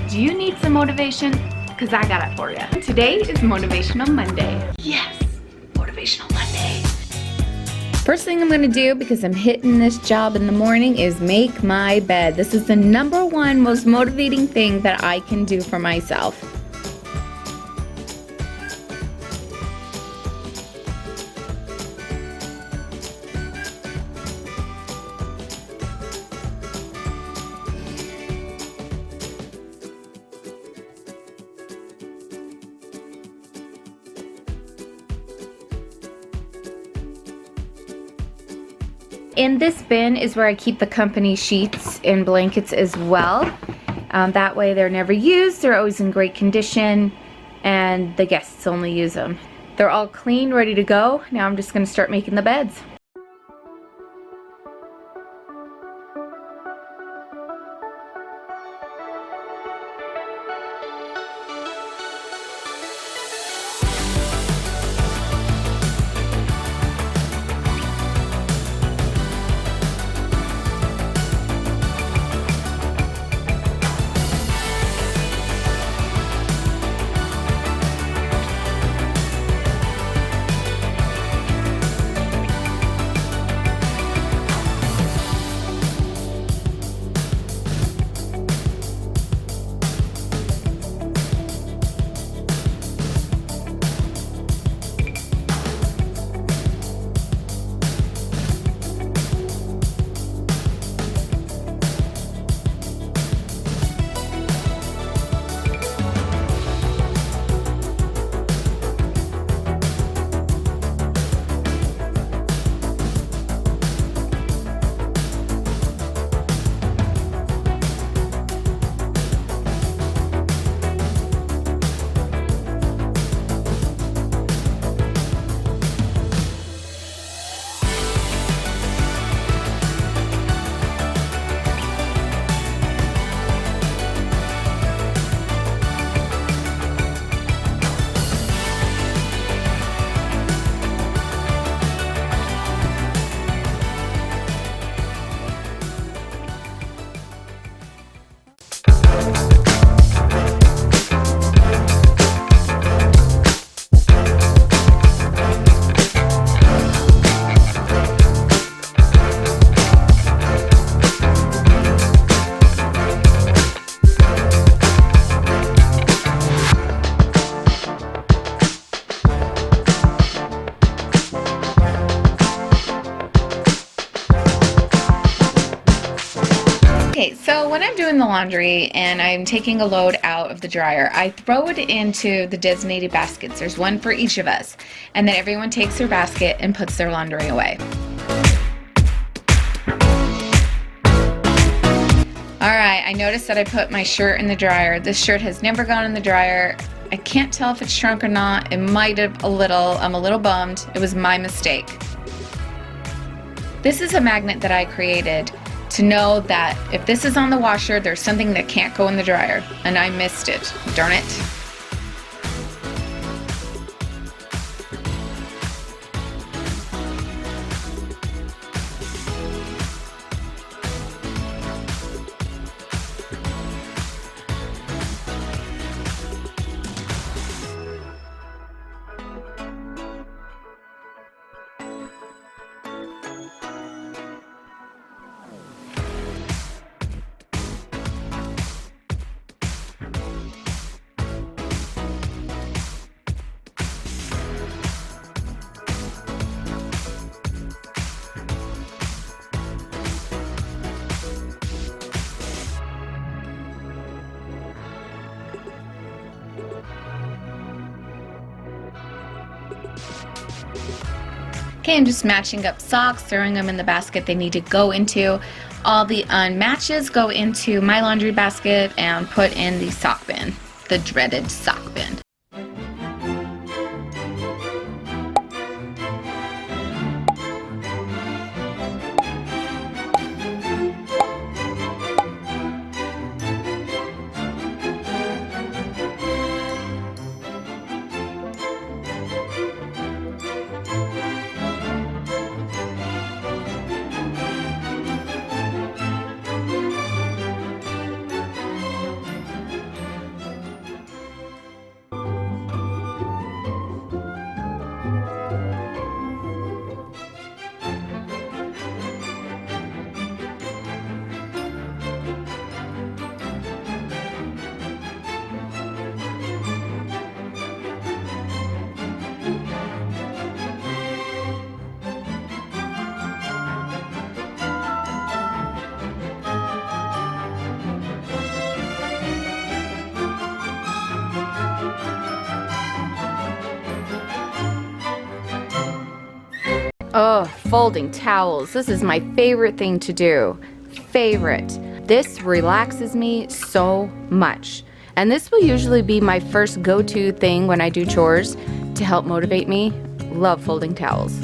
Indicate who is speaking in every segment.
Speaker 1: Do you need some motivation? Because I got it for you. Today is Motivational Monday. Yes, Motivational Monday. First thing I'm gonna do, because I'm hitting this job in the morning, is make my bed. This is the #1 most motivating thing that I can do for myself. In this bin is where I keep the company sheets and blankets as well. That way they're never used, they're always in great condition, and the guests only use them. They're all clean, ready to go. Now I'm just gonna start making the beds. Okay, so when I'm doing the laundry and I'm taking a load out of the dryer, I throw it into the designated baskets. There's one for each of us. And then everyone takes their basket and puts their laundry away. Alright, I noticed that I put my shirt in the dryer. This shirt has never gone in the dryer. I can't tell if it's shrunk or not. It might have a little. I'm a little bummed. It was my mistake. This is a magnet that I created to know that if this is on the washer, there's something that can't go in the dryer, and I missed it. Darn it. Okay, I'm just matching up socks, throwing them in the basket they need to go into. All the unmatches go into my laundry basket and put in the sock bin, the dreaded sock bin. Oh, folding towels. This is my favorite thing to do. Favorite. This relaxes me so much. And this will usually be my first go-to thing when I do chores to help motivate me. Love folding towels.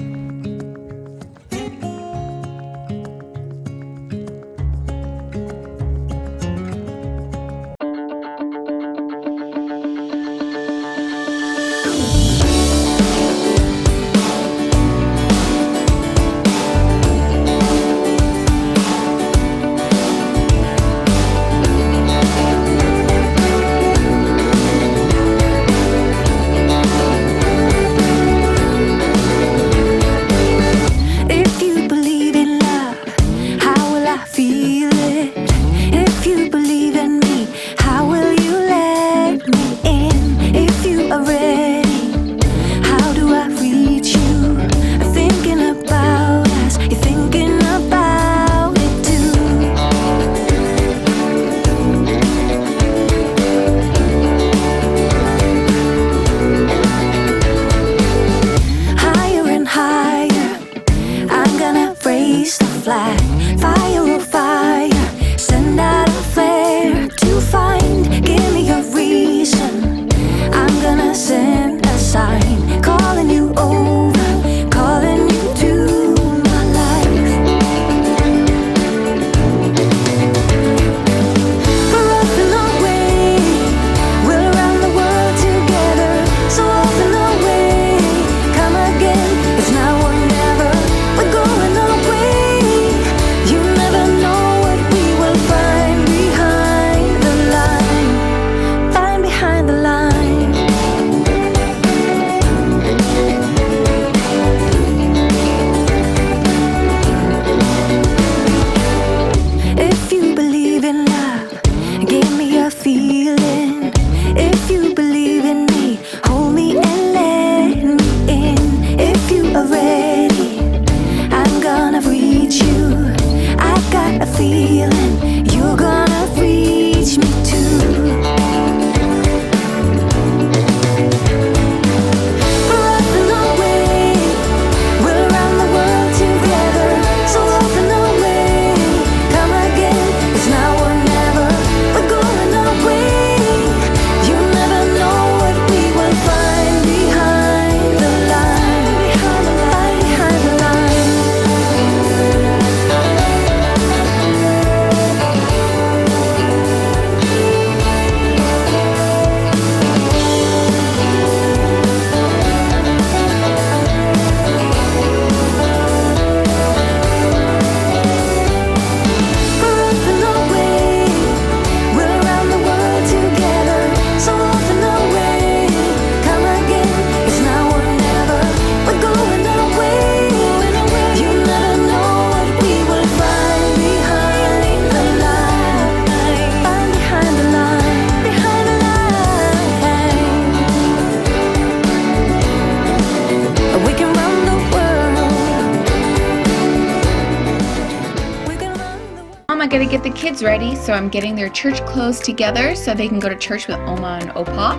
Speaker 1: I gotta get the kids ready, so I'm getting their church clothes together so they can go to church with Oma and Opa.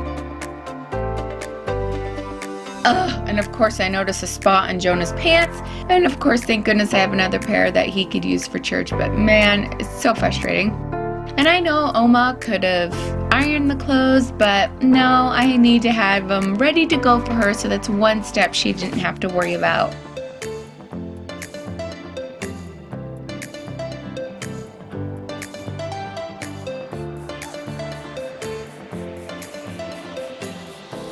Speaker 1: And of course I noticed a spot on Jonah's pants, and of course thank goodness I have another pair that he could use for church, but man, it's so frustrating. And I know Oma could have ironed the clothes, but no, I need to have them ready to go for her, so that's one step she didn't have to worry about.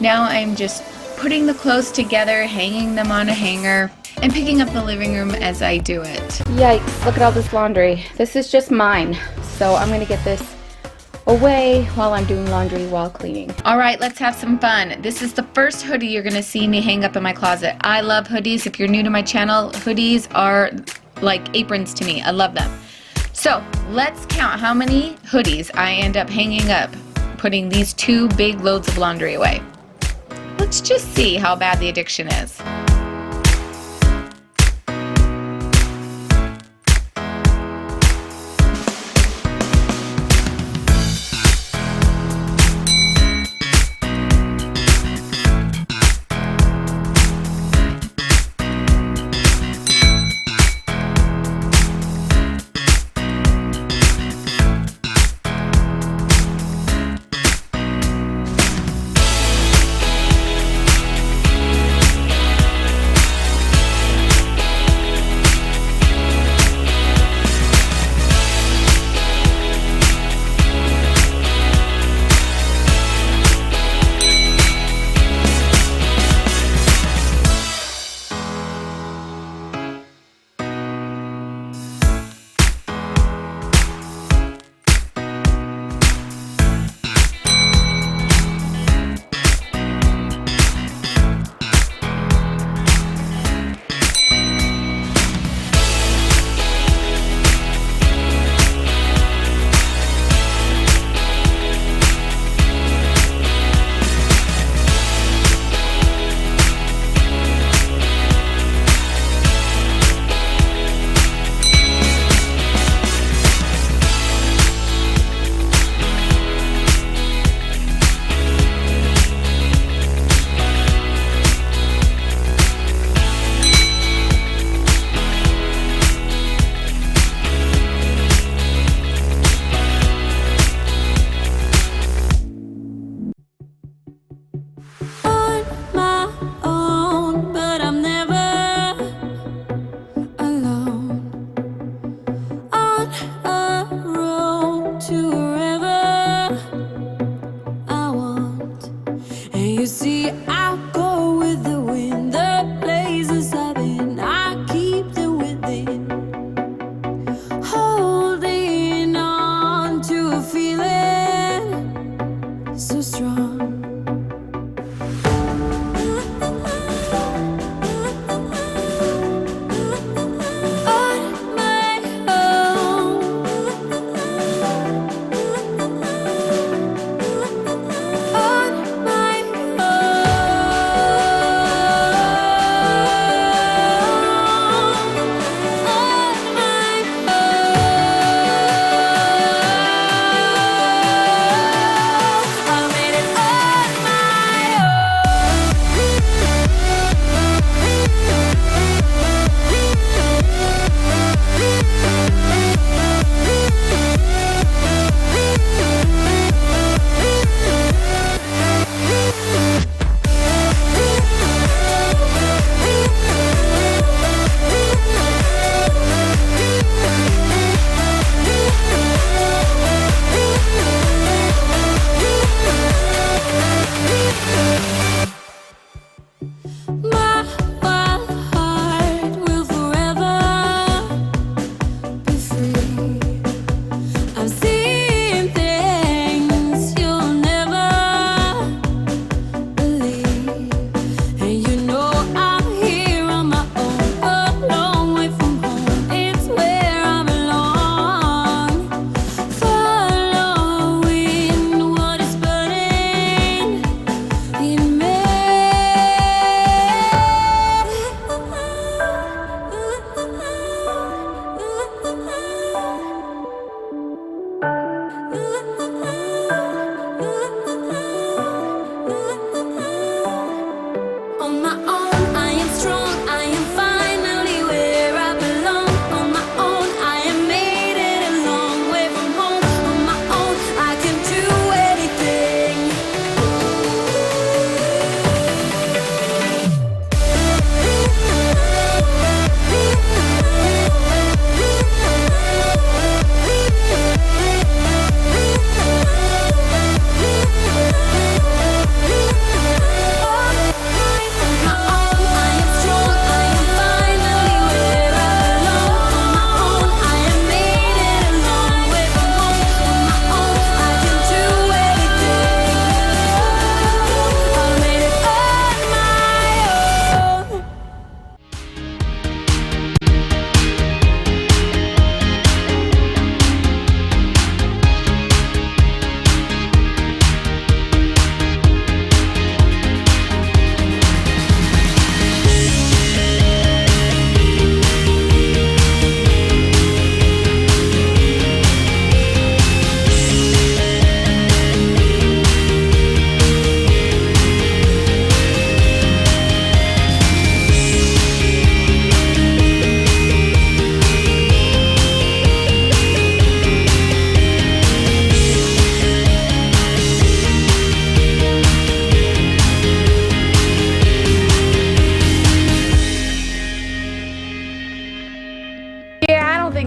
Speaker 1: Now I'm just putting the clothes together, hanging them on a hanger, and picking up the living room as I do it. Yikes, look at all this laundry. This is just mine, so I'm gonna get this away while I'm doing laundry while cleaning. All right, let's have some fun. This is the first hoodie you're gonna see me hang up in my closet. I love hoodies. If you're new to my channel, hoodies are like aprons to me. I love them. So let's count how many hoodies I end up hanging up, putting these two big loads of laundry away. Let's just see how bad the addiction is.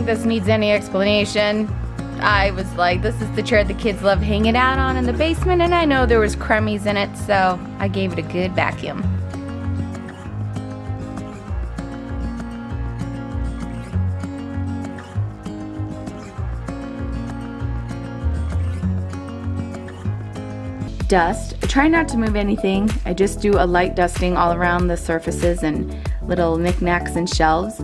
Speaker 1: this needs any explanation. I was like, this is the chair the kids love hanging out on in the basement, and I know there was crummies in it, so I gave it a good vacuum. Dust. I try not to move anything. I just do a light dusting all around the surfaces and little knickknacks and shelves.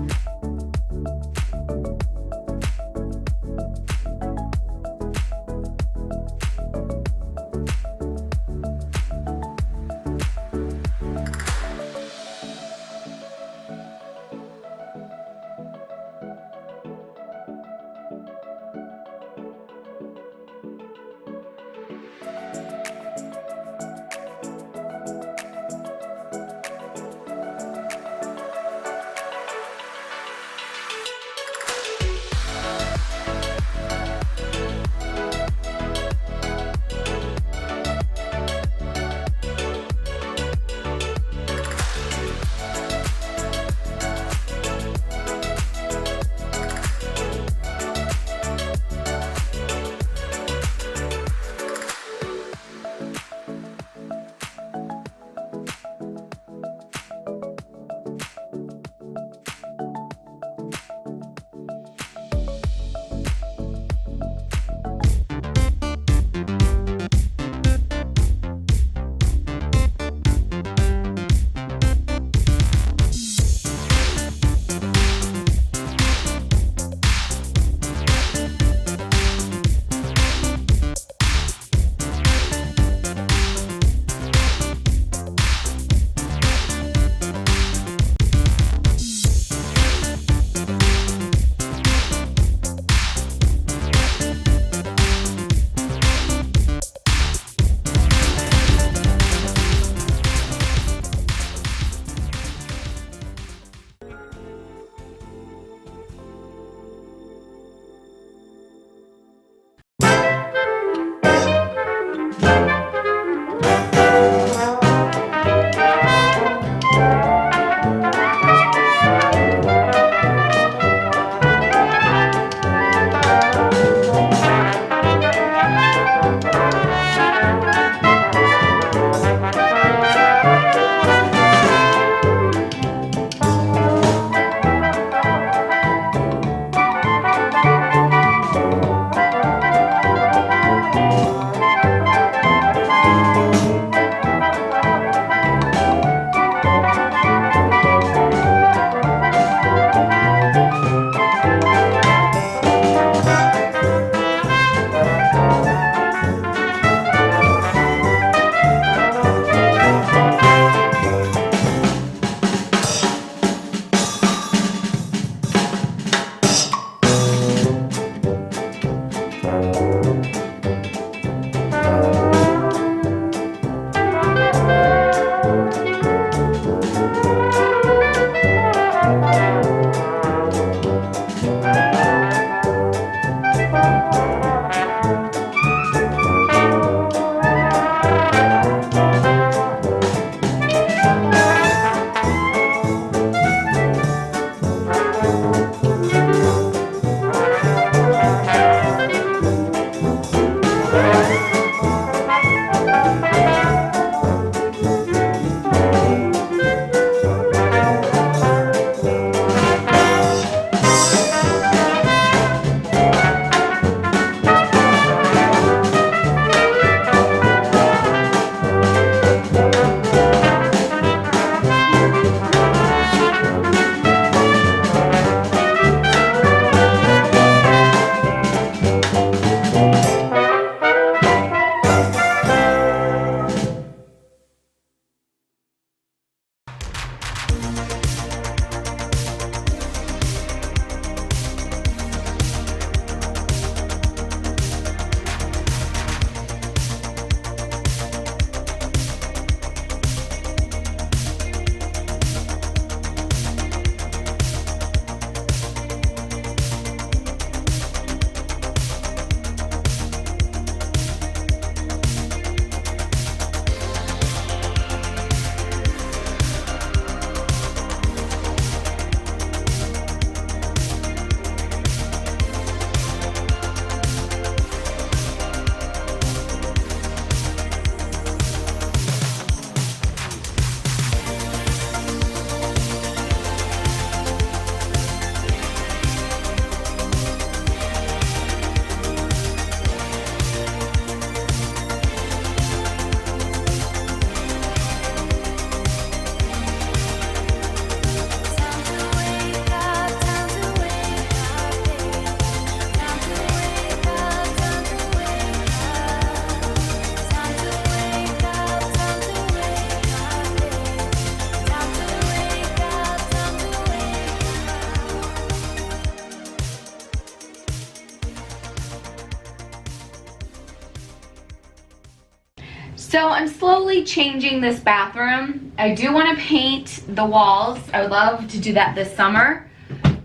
Speaker 1: So I'm slowly changing this bathroom. I do want to paint the walls. I would love to do that this summer.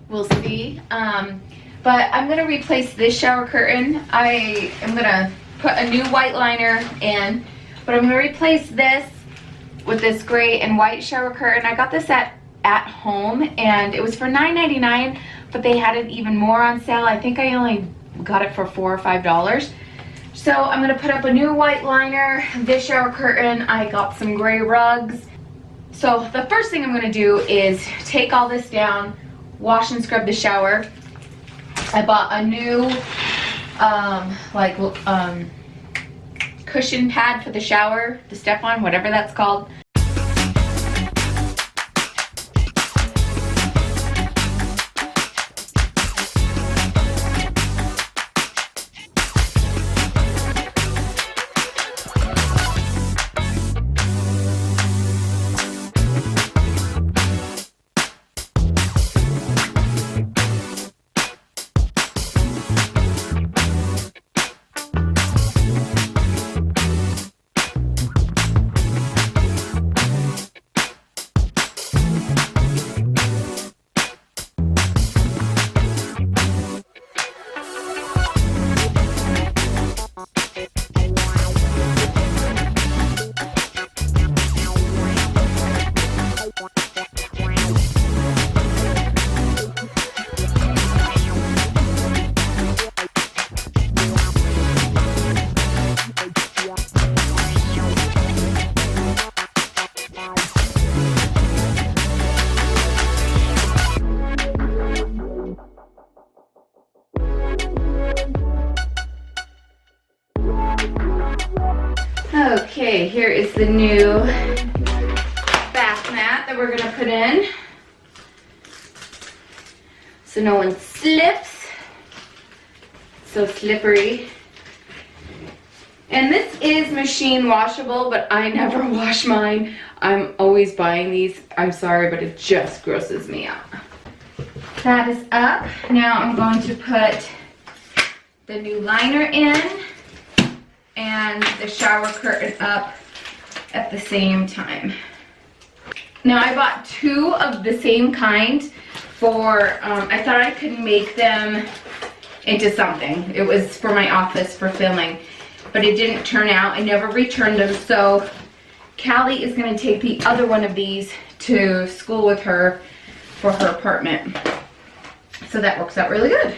Speaker 1: We'll see. But I'm going to replace this shower curtain. I am going to put a new white liner in, but I'm going to replace this with this gray and white shower curtain. I got this at home and it was for $9.99, but they had it even more on sale. I think I only got it for $4 or $5. So I'm going to put up a new white liner, this shower curtain. I got some gray rugs. So the first thing I'm going to do is take all this down, wash and scrub the shower. I bought a new cushion pad for the shower to step on, whatever that's called. Okay, here is the new bath mat that we're gonna put in, so no one slips. It's so slippery. And this is machine washable, but I never wash mine. I'm always buying these. I'm sorry, but it just grosses me out. That is up. Now I'm going to put the new liner in and the shower curtain up at the same time. Now I bought two of the same kind for, I thought I could make them into something. It was for my office for filming, but it didn't turn out. I never returned them, so Callie is gonna take the other one of these to school with her for her apartment. So that works out really good.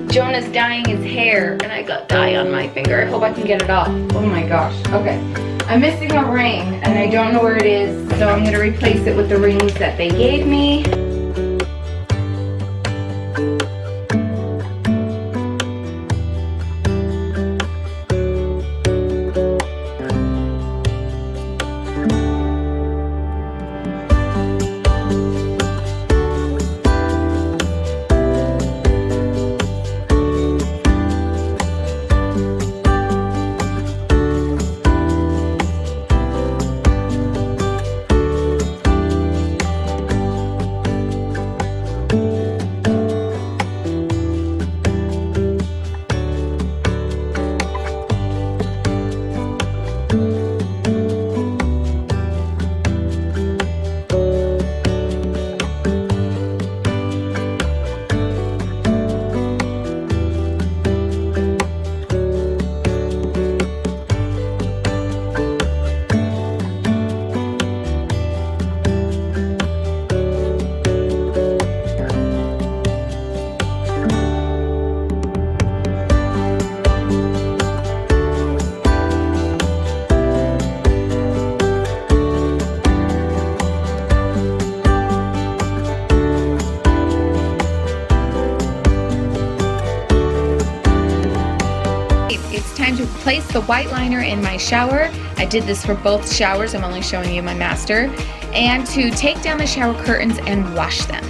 Speaker 1: Jonah's dyeing his hair and I got dye on my finger. I hope I can get it off. Oh my gosh. Okay. I'm missing a ring and I don't know where it is, so I'm going to replace it with the rings that they gave me. Time to place the white liner in my shower. I did this for both showers. I'm only showing you my master. And to take down the shower curtains and wash them.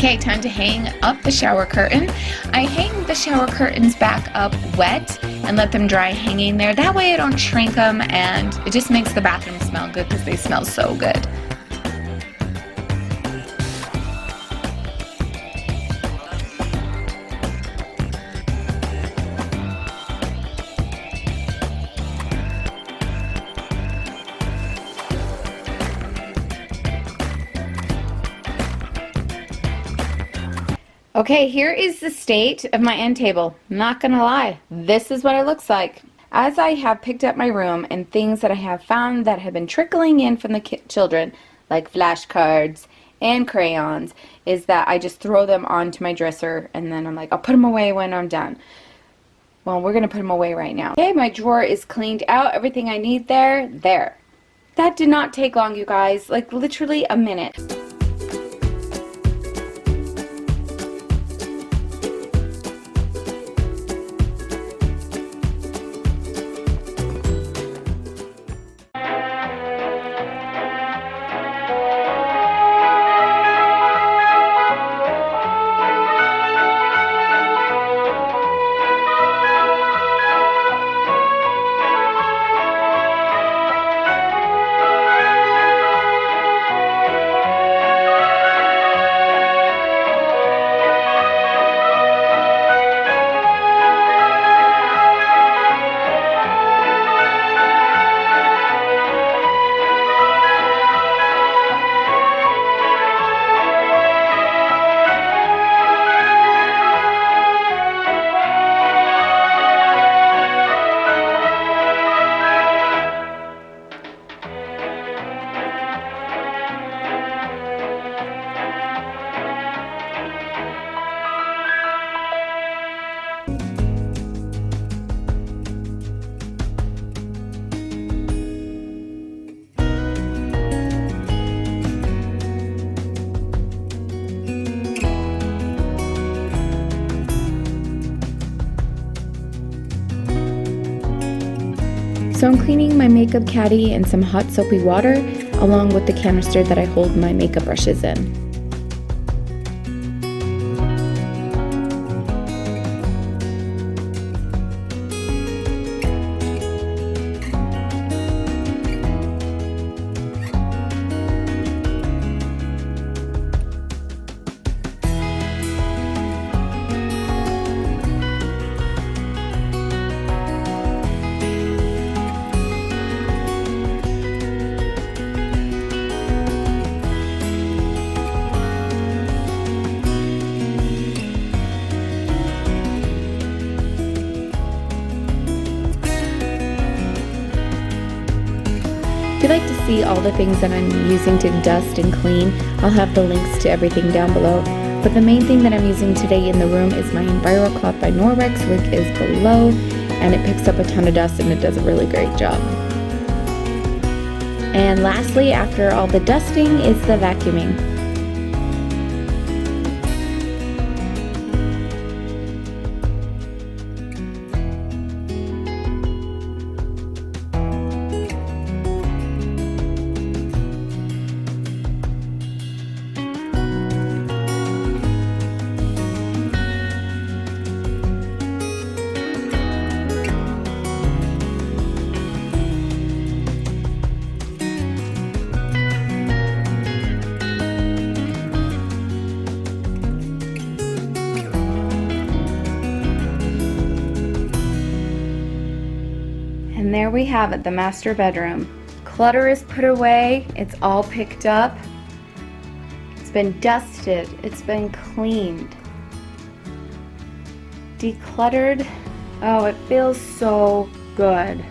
Speaker 1: Okay, time to hang up the shower curtain. I hang the shower curtains back up wet and let them dry hanging there. That way I don't shrink them, and it just makes the bathroom smell good because they smell so good. Okay, here is the state of my end table. Not gonna lie, this is what it looks like. As I have picked up my room and things that I have found that have been trickling in from the children, like flashcards and crayons, is that I just throw them onto my dresser and then I'm like, I'll put them away when I'm done. Well, we're gonna put them away right now. Okay, my drawer is cleaned out. Everything I need there. That did not take long, you guys, like literally a minute. So I'm cleaning my makeup caddy in some hot soapy water, along with the canister that I hold my makeup brushes in. If you'd like to see all the things that I'm using to dust and clean, I'll have the links to everything down below. But the main thing that I'm using today in the room is my EnviroCloth by Norwex. Link is below, and it picks up a ton of dust and it does a really great job. And lastly, after all the dusting, is the vacuuming. And there we have it, the master bedroom. Clutter is put away, it's all picked up, it's been dusted, it's been cleaned, decluttered. Oh, it feels so good.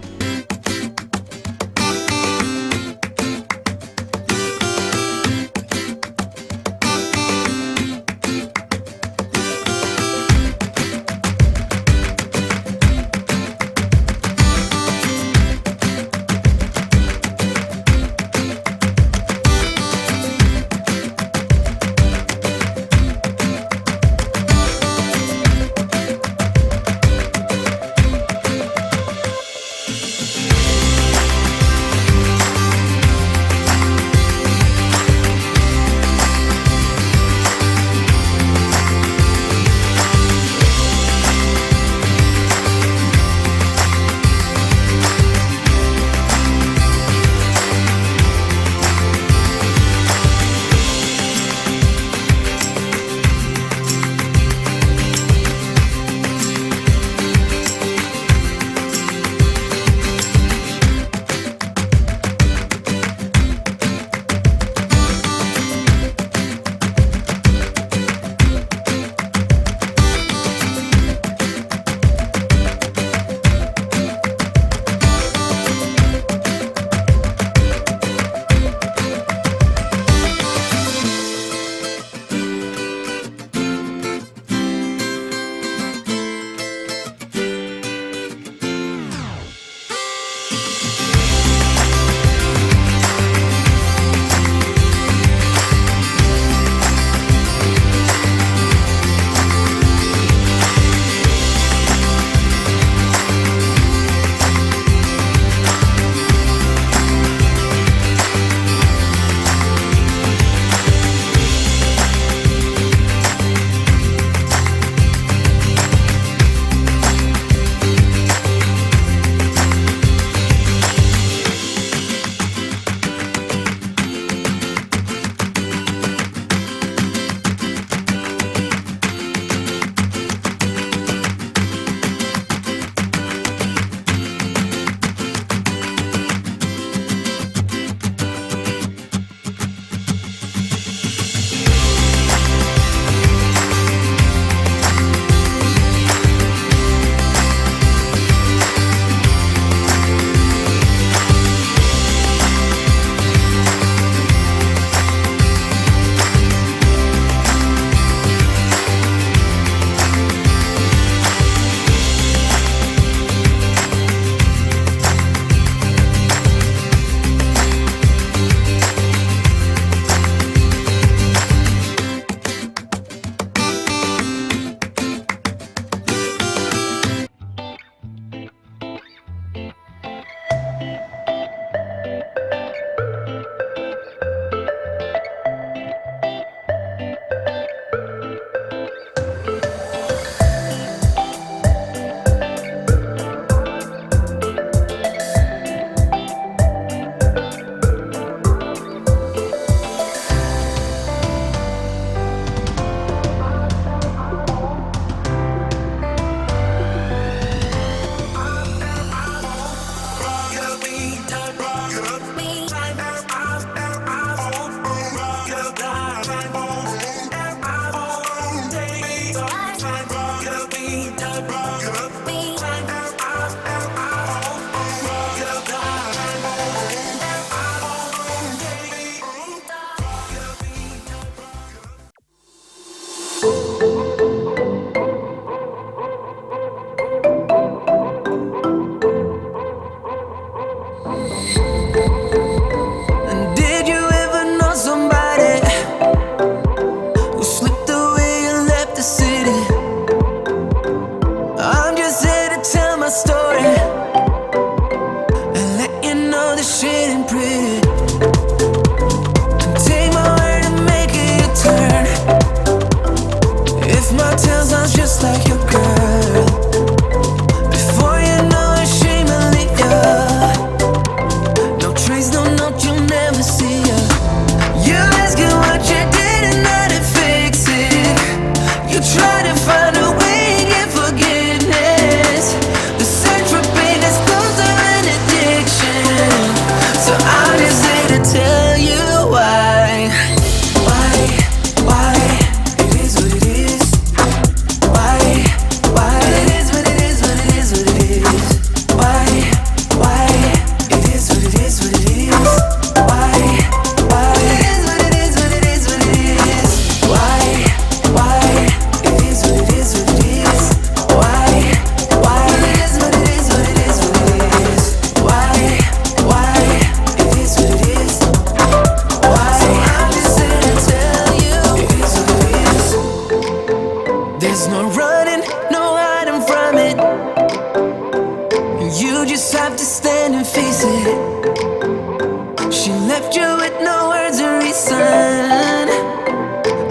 Speaker 2: left you with no words of reason.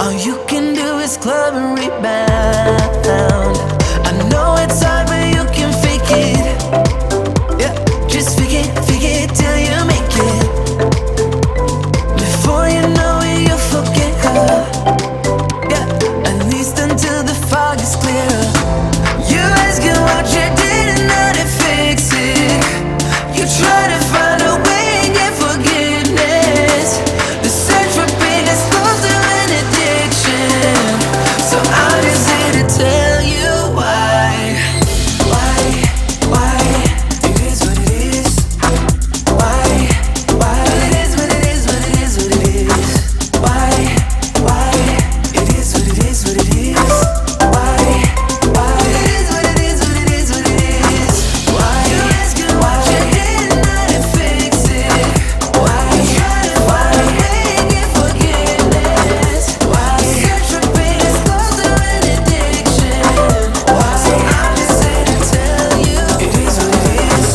Speaker 2: All you can do is club and rebound. I know it's hard, but you can fake it. Yeah, just fake it till you make it. Before you know it, you'll forget her. Yeah, at least until the fog is clearer. You asking what you did and how to fix it. You try to find a way and get forgiveness. The search for pain is close to an addiction. So I'm just here to tell you why. It is what it is. Why? It is what it is, what it is, what it is. Why? It is what it is, what it is. Why? It is what it is, what it is, what it is. Why? You asking what you did and how to fix it. Why? Try to find a way and get forgiveness. Why? Search for pain is close to an addiction. Why? So I'm just here to tell you, it is what it is.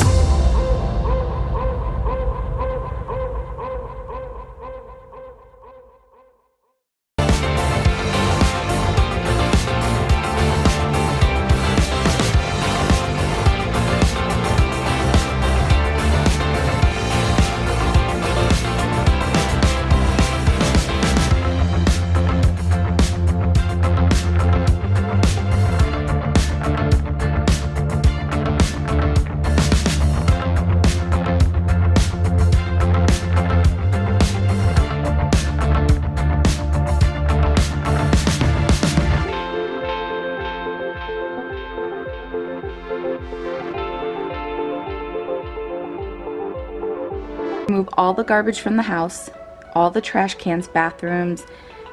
Speaker 1: Remove all the garbage from the house, all the trash cans, bathrooms,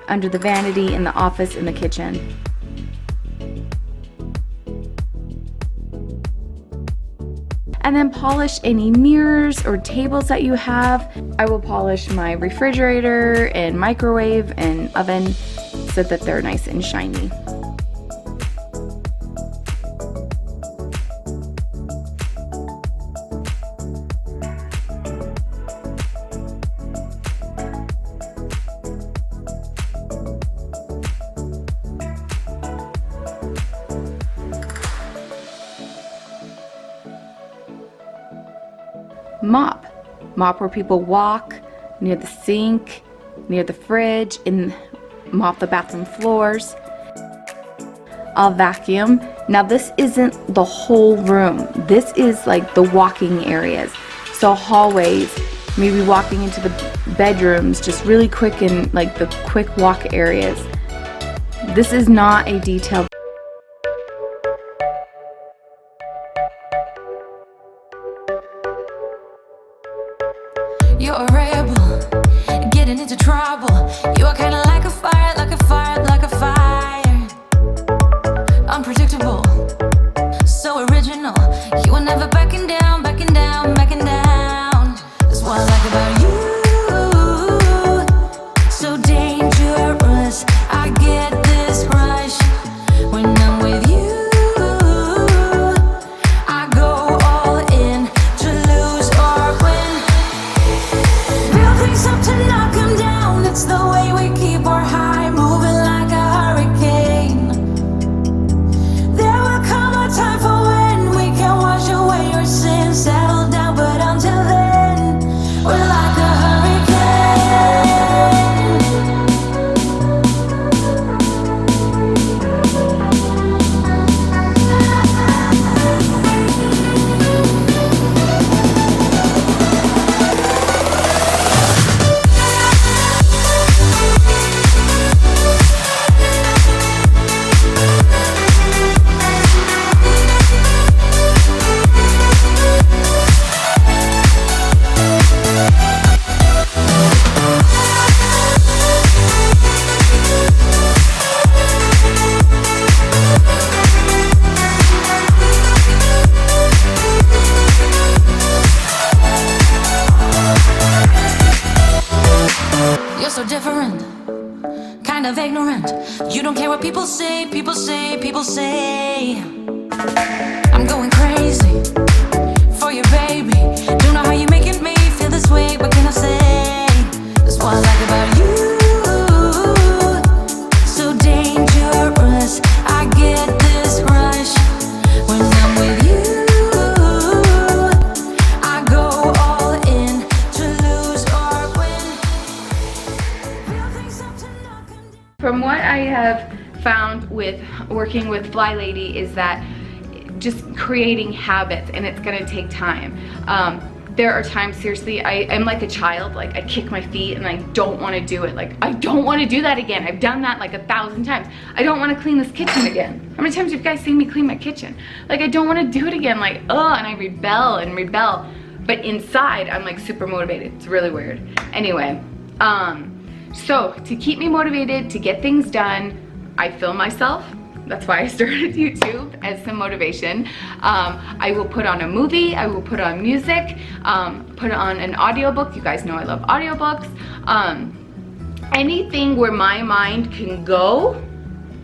Speaker 1: under the vanity, in the office, in the kitchen. And then polish any mirrors or tables that you have. I will polish my refrigerator and microwave and oven so that they're nice and shiny. Mop where people walk, near the sink, near the fridge, and mop the bathroom floors. I'll vacuum. Now this isn't the whole room. This is like the walking areas. So hallways, maybe walking into the bedrooms, just really quick and like the quick walk areas. This is not a detailed.
Speaker 2: You're a rebel, getting into trouble. You are kinda like a fire, like a fire, like a fire. Unpredictable, so original. You are never backing down, backing down, backing down. That's what I like about you. So dangerous, I get this rush when I'm with you. I go all in to lose or win. Build things up to knock 'em down. It's the way we keep our high, moving like a hurricane. There will come a time for when we can wash away your sins, settle down, but until then, we're like a hurricane. You're so different, kind of ignorant. You don't care what people say, people say, people say. I'm going crazy for you, baby. Don't know how you're making me feel this way. What can I say?
Speaker 1: from what I have found with working with Fly Lady is that just creating habits, and it's gonna take time. There are times, seriously, I'm like a child, like I kick my feet and I don't wanna do it. Like, I don't wanna do that again. I've done that like 1,000 times. I don't wanna clean this kitchen again. How many times have you guys seen me clean my kitchen? Like, I don't wanna do it again, like, ugh, and I rebel and rebel. But inside, I'm like super motivated. It's really weird. Anyway, so to keep me motivated, to get things done, I film myself. That's why I started YouTube, as some motivation. I will put on a movie, I will put on music, put on an audiobook. You guys know I love audiobooks. Anything where my mind can go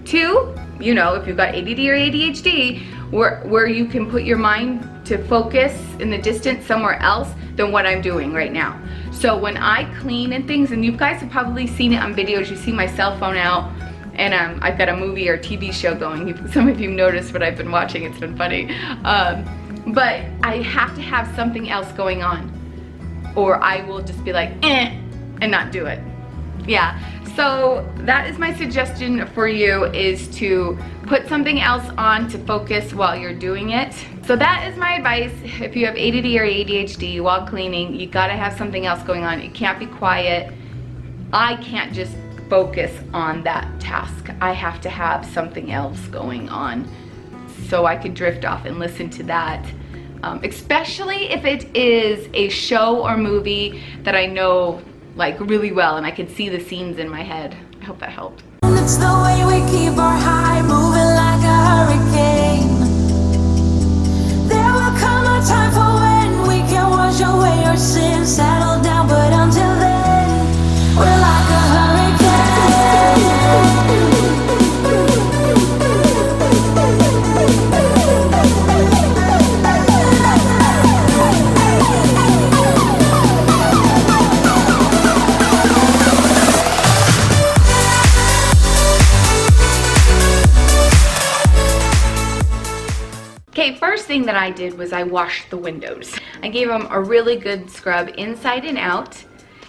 Speaker 1: to, you know, if you've got ADD or ADHD, where you can put your mind to focus in the distance somewhere else than what I'm doing right now. So when I clean and things, and you guys have probably seen it on videos, you see my cell phone out, and I've got a movie or TV show going. Some of you noticed what I've been watching, it's been funny. But I have to have something else going on, or I will just be like, and not do it. Yeah, so that is my suggestion for you, is to put something else on to focus while you're doing it. So that is my advice. If you have ADD or ADHD while cleaning, you gotta have something else going on. It can't be quiet. I can't just focus on that task. I have to have something else going on so I could drift off and listen to that. Especially if it is a show or movie that I know like really well and I can see the scenes in my head. I hope that helped.
Speaker 2: It's the way we keep our high, moving like a hurricane. There will come a time for when we can wash away our sins, settle down, but until then, we're like a hurricane.
Speaker 1: Okay, first thing that I did was I washed the windows. I gave them a really good scrub inside and out,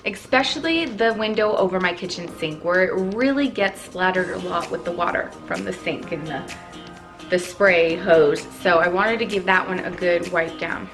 Speaker 1: especially the window over my kitchen sink, where it really gets splattered a lot with the water from the sink and the spray hose. So I wanted to give that one a good wipe down.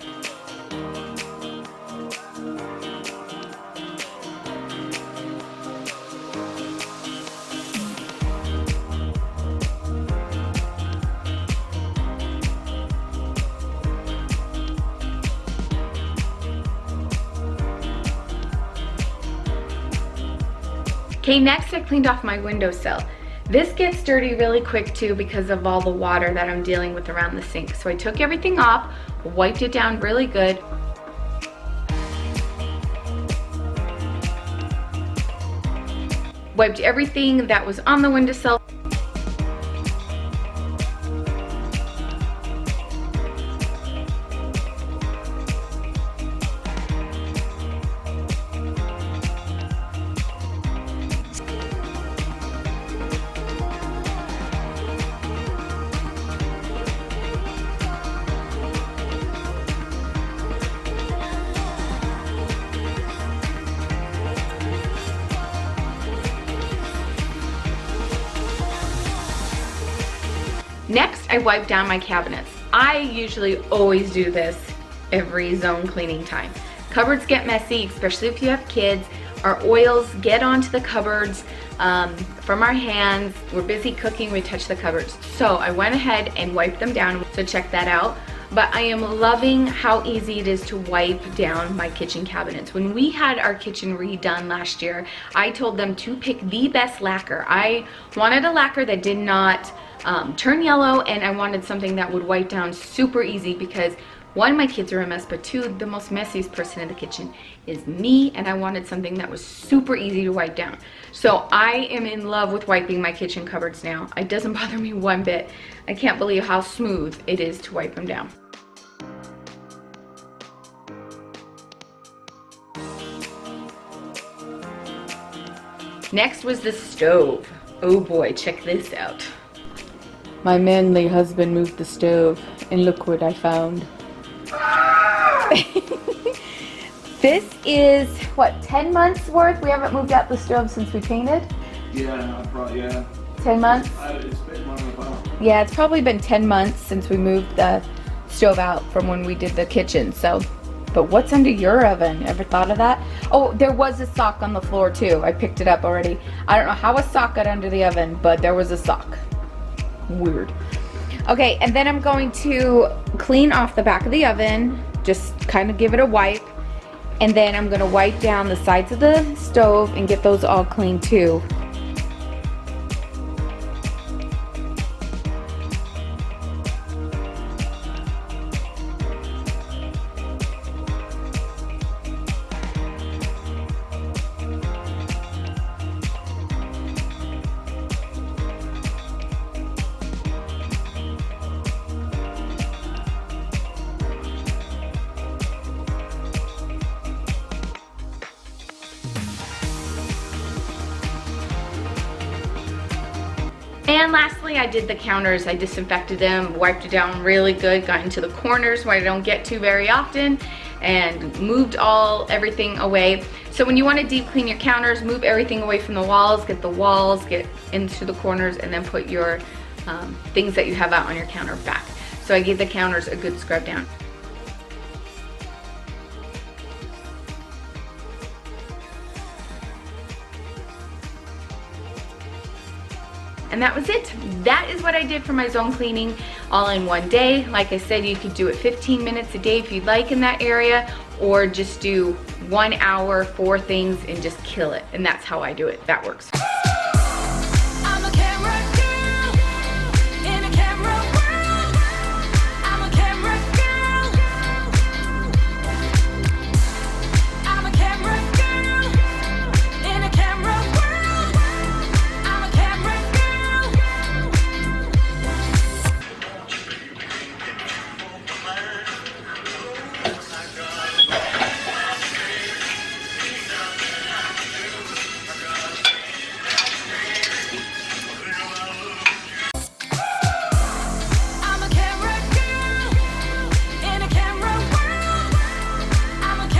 Speaker 1: Okay, next I cleaned off my windowsill. This gets dirty really quick too because of all the water that I'm dealing with around the sink. So I took everything off, wiped it down really good. Wiped everything that was on the windowsill. Next, I wipe down my cabinets. I usually always do this every zone cleaning time. Cupboards get messy, especially if you have kids. Our oils get onto the cupboards from our hands. We're busy cooking, we touch the cupboards. So I went ahead and wiped them down, so check that out. But I am loving how easy it is to wipe down my kitchen cabinets. When we had our kitchen redone last year, I told them to pick the best lacquer. I wanted a lacquer that did not turn yellow, and I wanted something that would wipe down super easy because one, my kids are a mess, but two, the most messiest person in the kitchen is me, and I wanted something that was super easy to wipe down. So I am in love with wiping my kitchen cupboards now. It doesn't bother me one bit. I can't believe how smooth it is to wipe them down. Next was the stove. Oh boy, check this out. My manly husband moved the stove, and look what I found. This is, what, 10 months worth? We haven't moved out the stove since we painted.
Speaker 3: Yeah, probably, yeah.
Speaker 1: 10 months?
Speaker 3: It's been more than a while.
Speaker 1: Yeah, it's probably been 10 months since we moved the stove out from when we did the kitchen, so. But what's under your oven? Ever thought of that? Oh, there was a sock on the floor too. I picked it up already. I don't know how a sock got under the oven, but there was a sock. Weird. Okay, and then I'm going to clean off the back of the oven, just kind of give it a wipe. And then I'm gonna wipe down the sides of the stove and get those all clean too. And lastly, I did the counters. I disinfected them, wiped it down really good, got into the corners where I don't get to very often, and moved everything away. So when you want to deep clean your counters, move everything away from the walls, get into the corners, and then put your things that you have out on your counter back. So I gave the counters a good scrub down. And that was it. That is what I did for my zone cleaning all in one day. Like I said, you could do it 15 minutes a day if you'd like in that area, or just do 1 hour, 4 things and just kill it. And that's how I do it. That works.
Speaker 2: I'm a camera girl in a camera world. I'm a camera girl. I'm a camera girl in a camera world. I'm a camera girl. I'm a camera girl in a camera world. I'm a camera girl.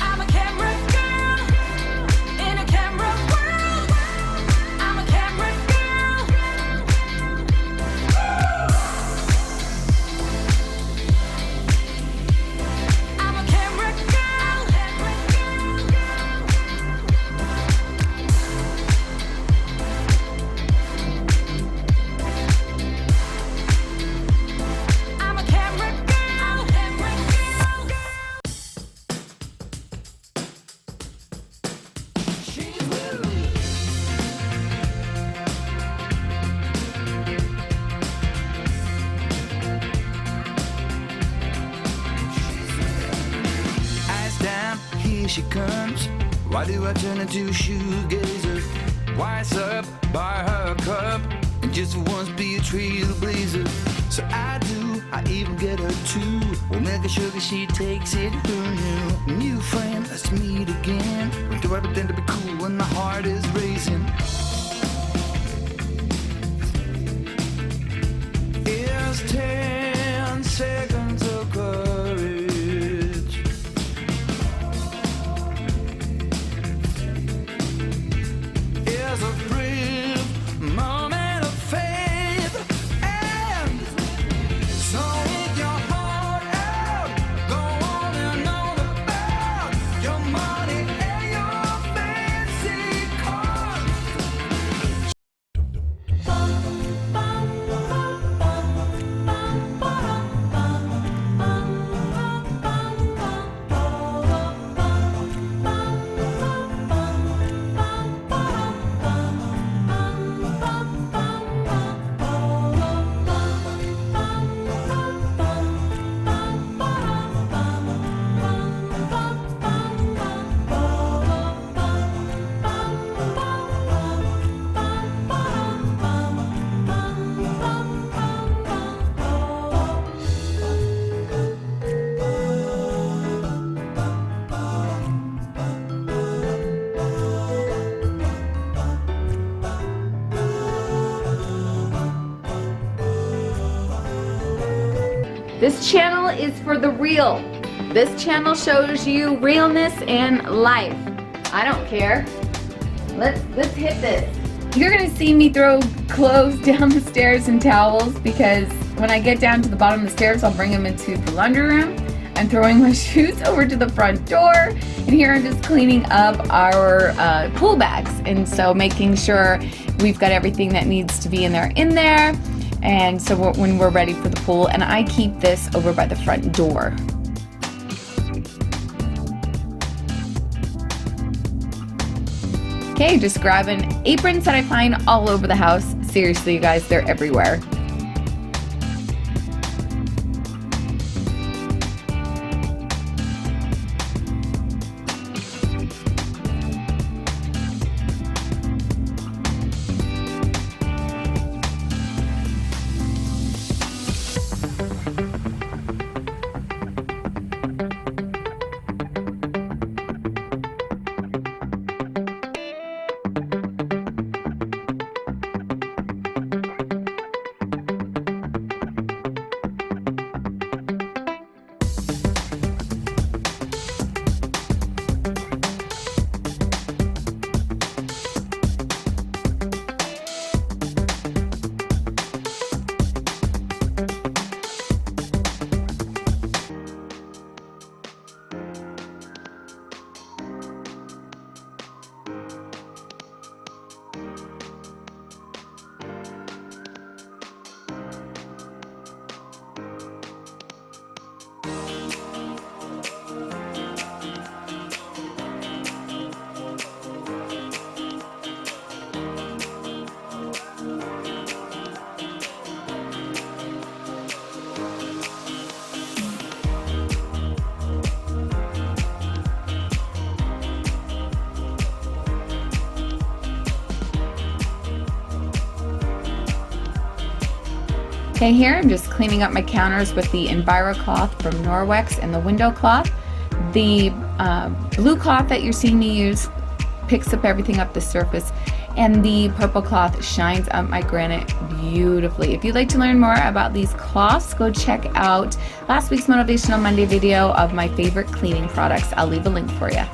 Speaker 2: I'm a camera girl in a camera world. I'm a camera girl. I'm a camera girl. I'm a camera girl. She's with me.
Speaker 4: Eyes down, here she comes. Why do I turn into shoegazer? Wise up, buy her a cup, and just once be a trailblazer. So I do, I even get her too. Well, make sure she takes it her new friend. Let's meet again. When do I pretend to be cool when my heart is racing? It's 10 seconds of courage. Is a brief moment of faith, and so with your heart out, go on and on about your money and your fancy cars.
Speaker 1: This channel is for the real. This channel shows you realness and life. I don't care. Let's hit this. You're gonna see me throw clothes down the stairs and towels because when I get down to the bottom of the stairs, I'll bring them into the laundry room. I'm throwing my shoes over to the front door, and here I'm just cleaning up our pool bags, and so making sure we've got everything that needs to be in there. And so when we're ready for the pool, and I keep this over by the front door. Okay, just grabbing aprons that I find all over the house. Seriously, you guys, they're everywhere. Okay, here I'm just cleaning up my counters with the Enviro cloth from Norwex and the window cloth. The blue cloth that you're seeing me use picks up everything up the surface, and the purple cloth shines up my granite beautifully. If you'd like to learn more about these cloths, go check out last week's Motivational Monday video of my favorite cleaning products. I'll leave a link for you.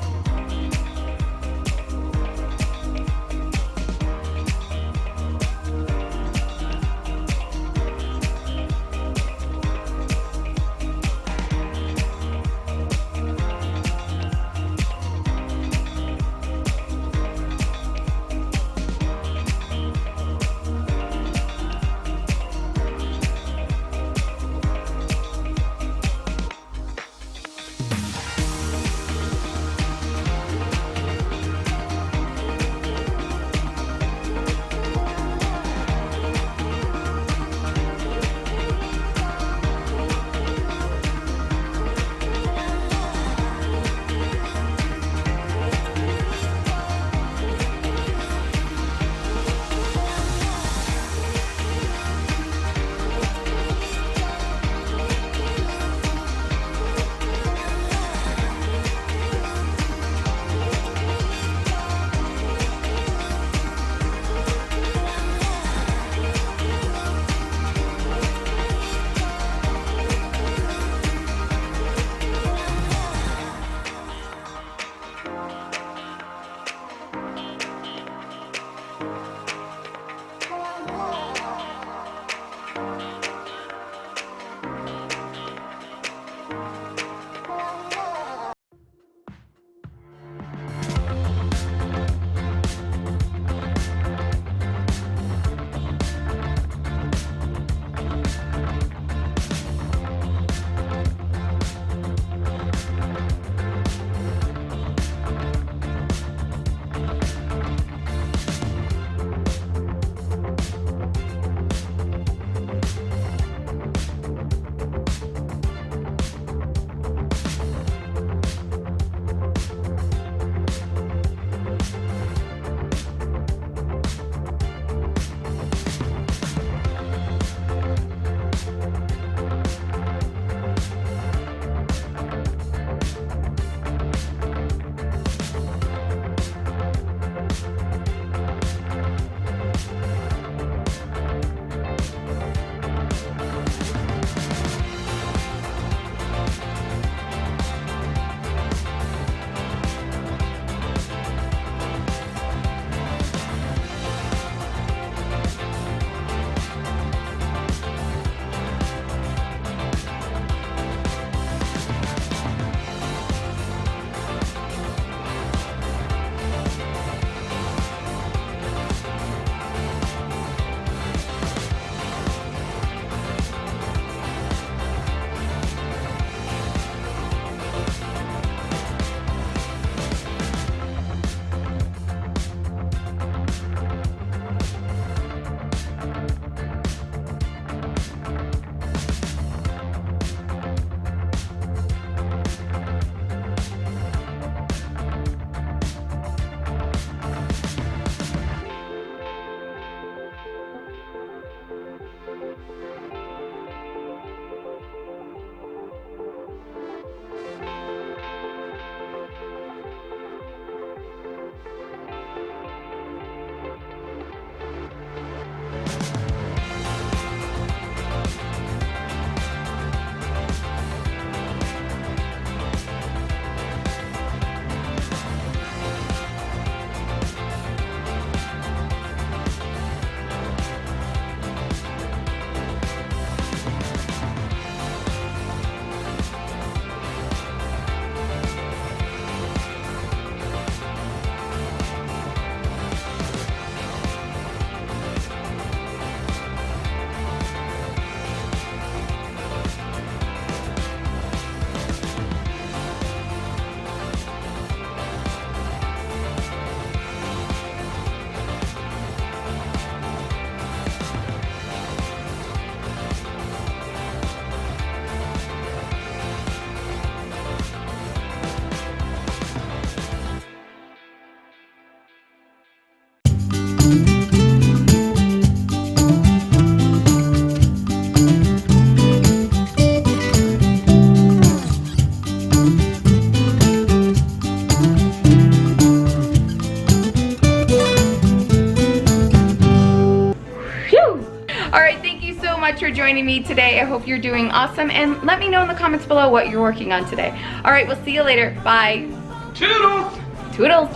Speaker 1: much for joining me today. I hope you're doing awesome, and let me know in the comments below what you're working on today. All right, we'll see you later. Bye.
Speaker 3: Toodles!
Speaker 1: Toodles.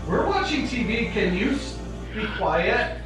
Speaker 3: We're watching TV. Can you be quiet?